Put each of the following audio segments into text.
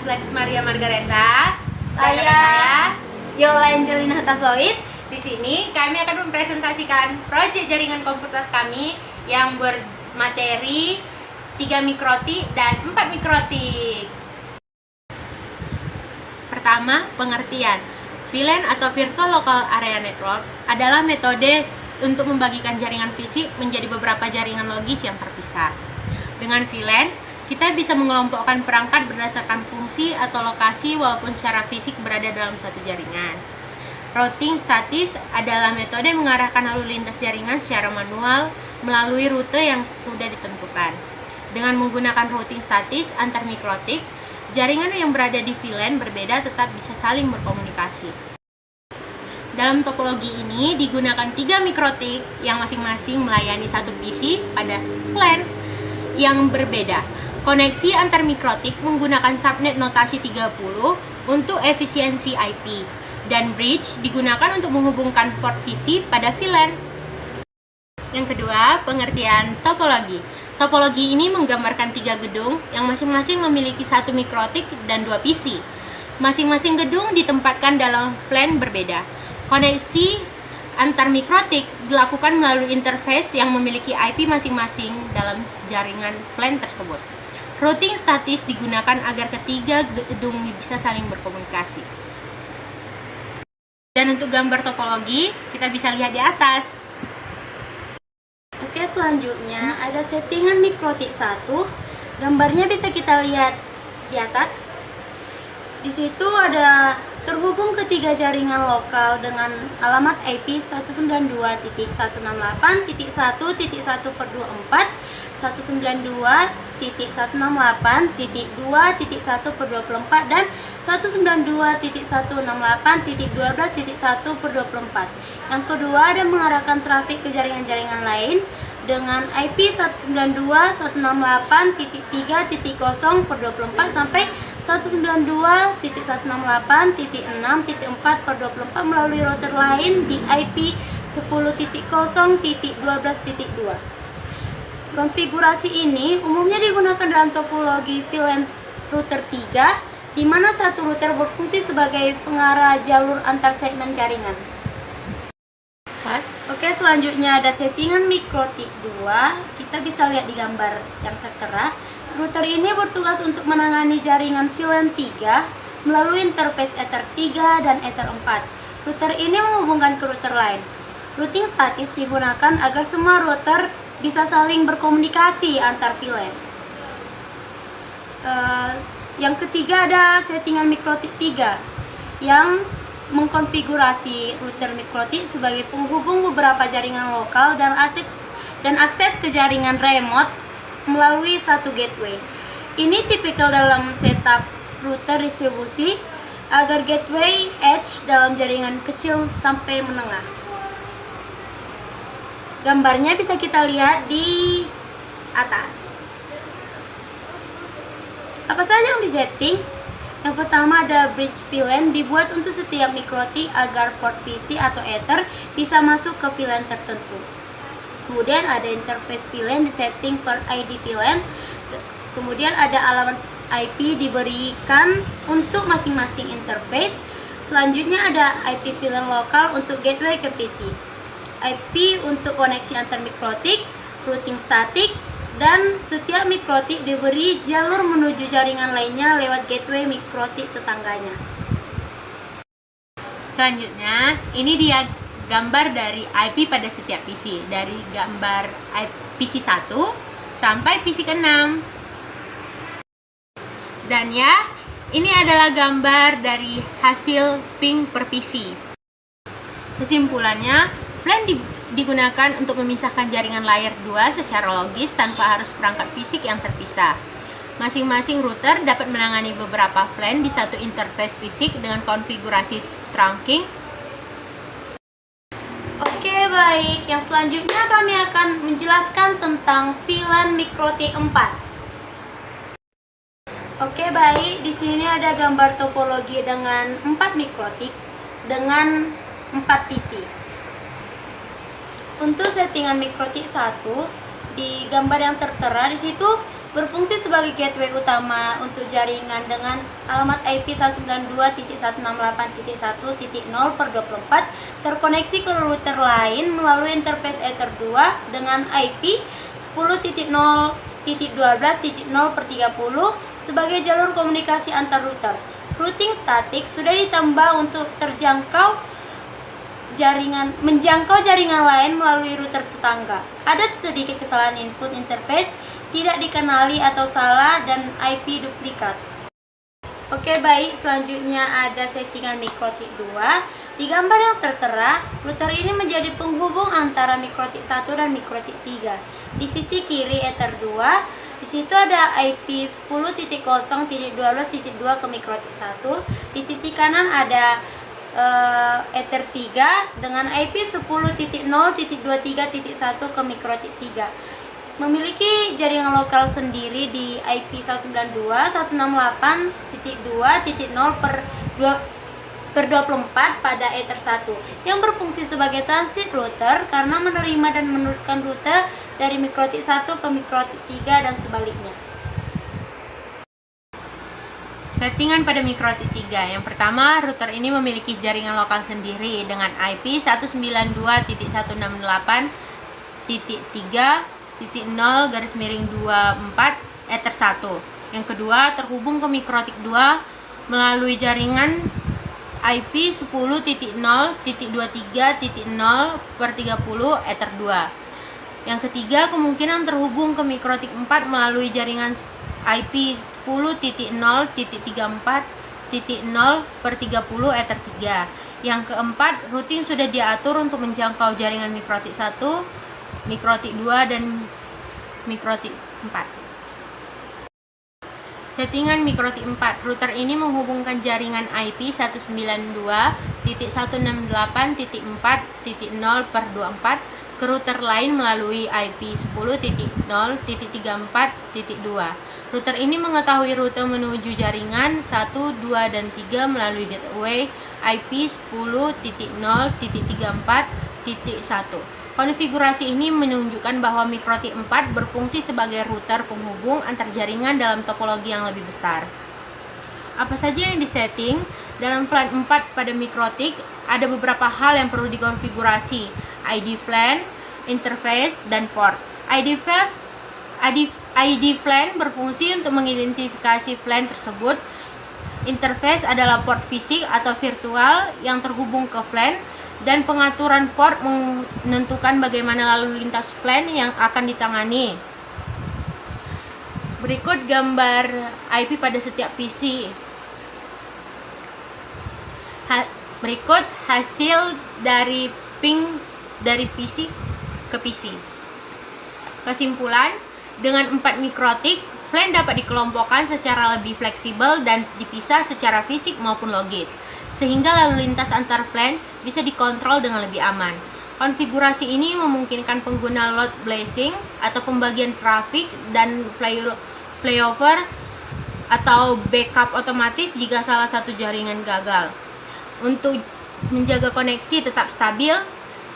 Lex Maria Margareta. Saya Yola Angelina Hutasoid. Di sini kami akan mempresentasikan proyek jaringan komputer kami yang bermateri 3 mikrotik dan 4 mikrotik. Pertama, pengertian. VLAN atau Virtual Local Area Network adalah metode untuk membagikan jaringan fisik menjadi beberapa jaringan logis yang terpisah. Dengan VLAN, kita bisa mengelompokkan perangkat berdasarkan fungsi atau lokasi walaupun secara fisik berada dalam satu jaringan. Routing statis adalah metode mengarahkan lalu lintas jaringan secara manual melalui rute yang sudah ditentukan. Dengan menggunakan routing statis antar mikrotik, jaringan yang berada di VLAN berbeda tetap bisa saling berkomunikasi. Dalam topologi ini digunakan 3 mikrotik yang masing-masing melayani satu PC pada LAN yang berbeda. Koneksi antar mikrotik menggunakan subnet notasi 30 untuk efisiensi IP, dan bridge digunakan untuk menghubungkan port PC pada VLAN. Yang kedua, pengertian topologi. Topologi ini menggambarkan 3 gedung yang masing-masing memiliki satu mikrotik dan 2 PC. Masing-masing gedung ditempatkan dalam LAN berbeda. Koneksi antar mikrotik dilakukan melalui interface yang memiliki IP masing-masing dalam jaringan LAN tersebut. Routing statis digunakan agar ketiga gedung bisa saling berkomunikasi. Dan untuk gambar topologi, kita bisa lihat di atas. Oke, selanjutnya ada settingan mikrotik 1. Gambarnya bisa kita lihat di atas. Di situ ada terhubung ketiga jaringan lokal dengan alamat IP 192.168.1.1/24, 192.168.2.1/24 dan 192.168.12.1/24. Yang kedua ada mengarahkan trafik ke jaringan-jaringan lain dengan IP 192.168.3.0/24 sampai 192.168.6.4/24 melalui router lain di IP 10.0.12.2. Konfigurasi ini umumnya digunakan dalam topologi VLAN router 3, di mana satu router berfungsi sebagai pengarah jalur antar segmen jaringan. Oke, selanjutnya ada settingan mikrotik 2. Kita bisa lihat di gambar yang tertera. Router ini bertugas untuk menangani jaringan VLAN 3 melalui interface Ether 3 dan Ether 4. Router ini menghubungkan ke router lain. Routing statis digunakan agar semua router bisa saling berkomunikasi antar VLAN. Yang ketiga ada settingan mikrotik 3 yang mengkonfigurasi router mikrotik sebagai penghubung beberapa jaringan lokal dan akses ke jaringan remote melalui satu gateway. Ini tipikal dalam setup router distribusi agar gateway edge dalam jaringan kecil sampai menengah. Gambarnya bisa kita lihat di atas. Apa saja yang disetting? Yang pertama ada bridge VLAN dibuat untuk setiap mikrotik agar port PC atau Ether bisa masuk ke VLAN tertentu. Kemudian ada interface VLAN disetting per ID VLAN. Kemudian ada alamat IP diberikan untuk masing-masing interface. Selanjutnya ada IP VLAN lokal untuk gateway ke PC. IP untuk koneksi antar mikrotik, routing statik, dan setiap mikrotik diberi jalur menuju jaringan lainnya lewat gateway mikrotik tetangganya. Selanjutnya, ini dia gambar dari IP pada setiap PC, dari gambar PC 1 sampai PC ke-6. Dan ya, ini adalah gambar dari hasil ping per PC. Kesimpulannya, VLAN digunakan untuk memisahkan jaringan layer 2 secara logis tanpa harus perangkat fisik yang terpisah. Masing-masing router dapat menangani beberapa VLAN di satu interface fisik dengan konfigurasi trunking. Oke, baik. Yang selanjutnya kami akan menjelaskan tentang VLAN mikrotik 4. Oke, baik. Di sini ada gambar topologi dengan 4 mikrotik dengan 4 PC. Untuk settingan mikrotik 1, di gambar yang tertera di situ berfungsi sebagai gateway utama untuk jaringan dengan alamat IP 192.168.1.0/24 terkoneksi ke router lain melalui interface Ether 2 dengan IP 10.0.12.0/30 sebagai jalur komunikasi antar router. Routing statik sudah ditambah untuk menjangkau jaringan lain melalui router tetangga. Ada sedikit kesalahan input interface, tidak dikenali atau salah, dan IP duplikat. Oke, baik, selanjutnya ada settingan mikrotik 2. Di gambar yang tertera, router ini menjadi penghubung antara mikrotik 1 dan mikrotik 3. Di sisi kiri Ether 2, di situ ada IP 10.0.12.2 ke mikrotik 1. Di sisi kanan ada Ether 3 dengan IP 10.0.23.1 ke mikrotik 3. Memiliki jaringan lokal sendiri di IP 192.168.2/24 pada Ether 1 yang berfungsi sebagai transit router karena menerima dan meneruskan rute dari mikrotik 1 ke mikrotik 3 dan sebaliknya. Settingan pada mikrotik 3. Yang pertama, router ini memiliki jaringan lokal sendiri dengan IP 192.168.3.0/24 Ether 1. Yang kedua, terhubung ke mikrotik 2 melalui jaringan IP 10.0.23.0/30 Ether 2. Yang ketiga, kemungkinan terhubung ke mikrotik 4 melalui jaringan IP 10.0.34.0/30 Ether 3. Yang keempat, routing sudah diatur untuk menjangkau jaringan mikrotik 1, mikrotik 2, dan mikrotik 4. Settingan mikrotik 4. Router ini menghubungkan jaringan IP 192.168.4.0/24 ke router lain melalui IP 10.0.34.2. Router ini mengetahui rute menuju jaringan 1, 2, dan 3 melalui gateway IP 10.0.34.1. Konfigurasi ini menunjukkan bahwa mikrotik 4 berfungsi sebagai router penghubung antar jaringan dalam topologi yang lebih besar. Apa saja yang disetting? Dalam VLAN 4 pada mikrotik, ada beberapa hal yang perlu dikonfigurasi: ID VLAN, interface, dan port. ID VLAN berfungsi untuk mengidentifikasi VLAN tersebut. Interface adalah port fisik atau virtual yang terhubung ke VLAN, dan pengaturan port menentukan bagaimana lalu lintas VLAN yang akan ditangani. Berikut gambar IP pada setiap PC. Berikut hasil dari ping dari PC ke PC. Kesimpulan, dengan 4 mikrotik, VLAN dapat dikelompokkan secara lebih fleksibel dan dipisah secara fisik maupun logis, sehingga lalu lintas antar VLAN bisa dikontrol dengan lebih aman. Konfigurasi ini memungkinkan pengguna load balancing atau pembagian trafik dan failover atau backup otomatis jika salah satu jaringan gagal. Untuk menjaga koneksi tetap stabil,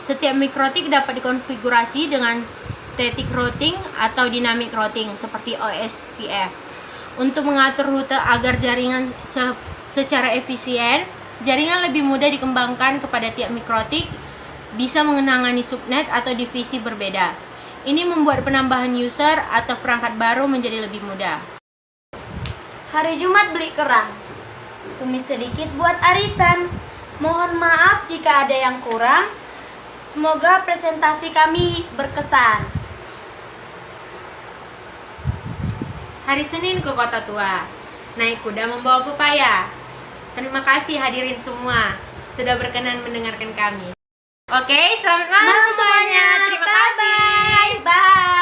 setiap mikrotik dapat dikonfigurasi dengan static routing atau dynamic routing seperti OSPF. Untuk mengatur rute agar jaringan secara efisien, jaringan lebih mudah dikembangkan kepada tiap mikrotik, bisa mengenangani subnet atau divisi berbeda. Ini membuat penambahan user atau perangkat baru menjadi lebih mudah. Hari Jumat beli kerang, tumis sedikit buat arisan. Mohon maaf jika ada yang kurang. Semoga presentasi kami berkesan. Hari Senin ke Kota Tua, naik kuda membawa pepaya. Terima kasih hadirin semua sudah berkenan mendengarkan kami. Oke, selamat malam semuanya. Terima kasih. Bye.